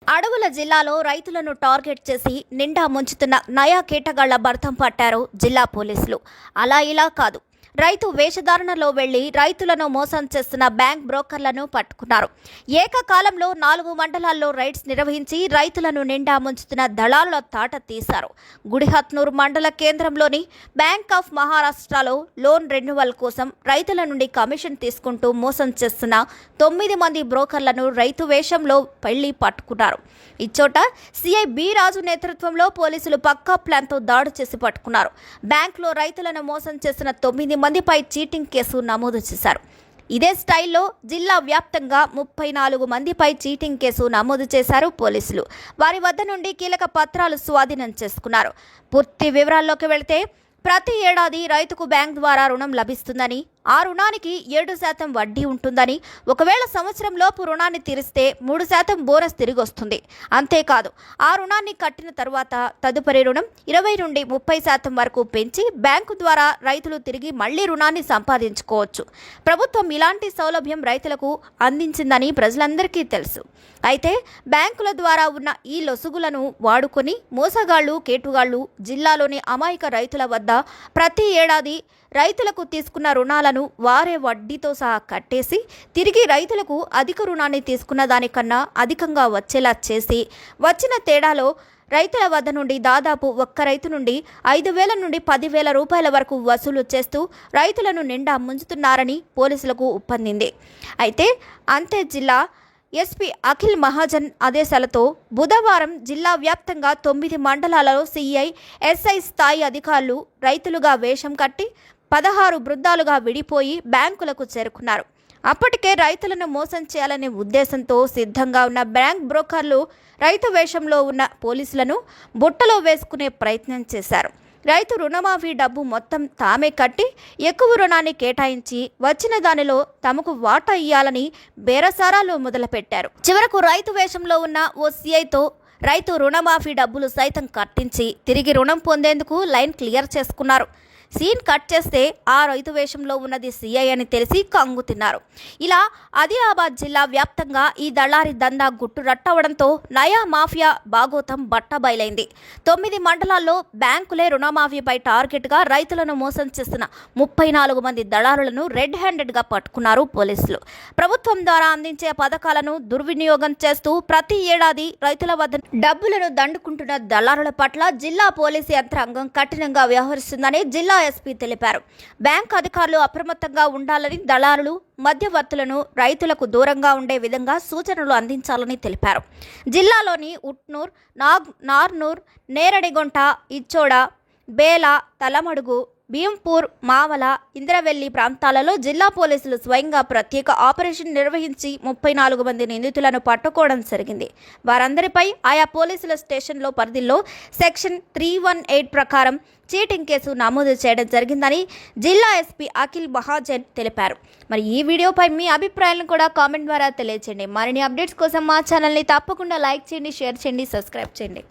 అడవుల జిల్లాలో రైతులను టార్గెట్ చేసి నిండా ముంచుతున్న నయా కీటగాళ్ల భర్తం పట్టారు జిల్లా పోలీసులు. అలా ఇలా కాదు, రైతు వేషధారణలో వెళ్లి రైతులను మోసం చేస్తున్న బ్యాంక్ బ్రోకర్లను పట్టుకున్నారు. ఏకకాలంలో 4 మండలాల్లో రైడ్స్ నిర్వహించి రైతులను నిండా ముంచుతున్న దళారుల తాట తీశారు. గుడిహత్నూర్ మండల కేంద్రంలోని బ్యాంక్ ఆఫ్ మహారాష్ట్రలో లోన్ రెన్యువల్ కోసం రైతుల నుండి కమిషన్ తీసుకుంటూ మోసం చేస్తున్న 9 మంది బ్రోకర్లను రైతు వేషంలో పెళ్లి పట్టుకున్నారు. ఇచ్చోట సిఐ బి రాజు నేతృత్వంలో పోలీసులు పక్కా ప్లాన్తో దాడి చేసి పట్టుకున్నారు. బ్యాంకులో రైతులను మోసం చేసిన 9 మందిపై చీటింగ్ కేసు నమోదు చేశారు. ఇదే స్టైల్లో జిల్లా వ్యాప్తంగా 34 మందిపై చీటింగ్ కేసు నమోదు చేశారు పోలీసులు. వారి వద్ద నుండి కీలక పత్రాలు స్వాధీనం చేసుకున్నారు. పూర్తి వివరాల్లోకి వెళితే, ప్రతి ఏడాది రైతుకు బ్యాంక్ ద్వారా రుణం లభిస్తుందని, ఆ రుణానికి 7% వడ్డీ ఉంటుందని, ఒకవేళ సంవత్సరం లోపు రుణాన్ని తీరిస్తే 3% బోనస్ తిరిగి వస్తుంది. అంతేకాదు, ఆ రుణాన్ని కట్టిన తర్వాత తదుపరి రుణం 20 నుండి 30% వరకు పెంచి బ్యాంకు ద్వారా రైతులు తిరిగి మళ్లీ రుణాన్ని సంపాదించుకోవచ్చు. ప్రభుత్వం ఇలాంటి సౌలభ్యం రైతులకు అందించిందని ప్రజలందరికీ తెలుసు. అయితే బ్యాంకుల ద్వారా ఉన్న ఈ లొసుగులను వాడుకొని మోసగాళ్లు, కేటుగాళ్లు జిల్లాలోని అమాయక రైతుల వద్ద ప్రతి ఏడాది రైతులకు తీసుకున్న రుణాలను వారే వడ్డీతో సహా కట్టేసి తిరిగి రైతులకు అధిక రుణాన్ని తీసుకున్న దానికన్నా అధికంగా వచ్చేలా చేసి, వచ్చిన తేడాలో రైతుల వద్ద నుండి దాదాపు ఒక్క రైతు నుండి 5,000 నుండి 10,000 రూపాయల వరకు వసూలు చేస్తూ రైతులను నిండా ముంచుతున్నారని పోలీసులకు ఉప్పందింది. అయితే అంతే జిల్లా ఎస్పీ అఖిల్ మహాజన్ ఆదేశాలతో బుధవారం జిల్లా వ్యాప్తంగా 9 మండలాలలో సిఐ, ఎస్ఐ స్థాయి అధికారులు రైతులుగా వేషం కట్టి 16 బృందాలుగా విడిపోయి బ్యాంకులకు చేరుకున్నారు. అప్పటికే రైతులను మోసం చేయాలనే ఉద్దేశంతో సిద్ధంగా ఉన్న బ్యాంక్ బ్రోకర్లు రైతు వేషంలో ఉన్న పోలీసులను బుట్టలో వేసుకునే ప్రయత్నం చేశారు. రైతు రుణమాఫీ డబ్బు మొత్తం తామే కట్టి ఎక్కువ రుణాన్ని కేటాయించి వచ్చిన దానిలో తమకు వాటా ఇయ్యాలని బేరసారాలు మొదలుపెట్టారు. చివరకు రైతు వేషంలో ఉన్న ఓ సిఐతో రైతు రుణమాఫీ డబ్బులు సైతం కట్టించి తిరిగి రుణం పొందేందుకు లైన్ క్లియర్ చేసుకున్నారు. సీన్ కట్ చేస్తే ఆ రైతు వేషంలో ఉన్నది సిఐ అని తెలిసి కంగు తిన్నారు. ఇలా ఆదిలాబాద్ జిల్లా వ్యాప్తంగా ఈ దళారి దందా గుట్టు రట్టవడంతో నయా మాఫియా బాగోతం బట్టబయలైంది. 9 మండలాల్లో బ్యాంకులే రుణమాఫీపై టార్గెట్గా రైతులను మోసం చేస్తున్న 34 మంది దళారులను రెడ్ హ్యాండెడ్గా పట్టుకున్నారు పోలీసులు. ప్రభుత్వం ద్వారా అందించే పథకాలను దుర్వినియోగం చేస్తూ ప్రతి ఏడాది రైతుల వద్ద డబ్బులను దండుకుంటున్న దళారుల పట్ల జిల్లా పోలీసు యంత్రాంగం కఠినంగా వ్యవహరిస్తుందని జిల్లా ఎస్పీ తెలిపారు. బ్యాంక్ అధికారులు అప్రమత్తంగా ఉండాలని, దళారులు, మధ్యవర్తులను రైతులకు దూరంగా ఉండే విధంగా సూచనలు అందించాలని తెలిపారు. జిల్లాలోని ఉట్నూర్, నార్నూర్, నేరడిగొంట, ఇచ్చోడ, బేల, తలమడుగు, భీంపూర్, మావల, ఇంద్రవెల్లి ప్రాంతాలలో జిల్లా పోలీసులు స్వయంగా ప్రత్యేక ఆపరేషన్ నిర్వహించి 34 మంది నిందితులను పట్టుకోవడం జరిగింది. వారందరిపై ఆయా పోలీసుల స్టేషన్లో పరిధిలో సెక్షన్ 318 ప్రకారం చీటింగ్ కేసు నమోదు చేయడం జరిగిందని జిల్లా ఎస్పీ అఖిల్ మహాజన్ తెలిపారు. మరి ఈ వీడియోపై మీ అభిప్రాయాలను కూడా కామెంట్ ద్వారా తెలియజేయండి. మరిన్ని అప్డేట్స్ కోసం మా ఛానల్ని తప్పకుండా లైక్ చేయండి, షేర్ చేయండి, సబ్స్క్రైబ్ చేయండి.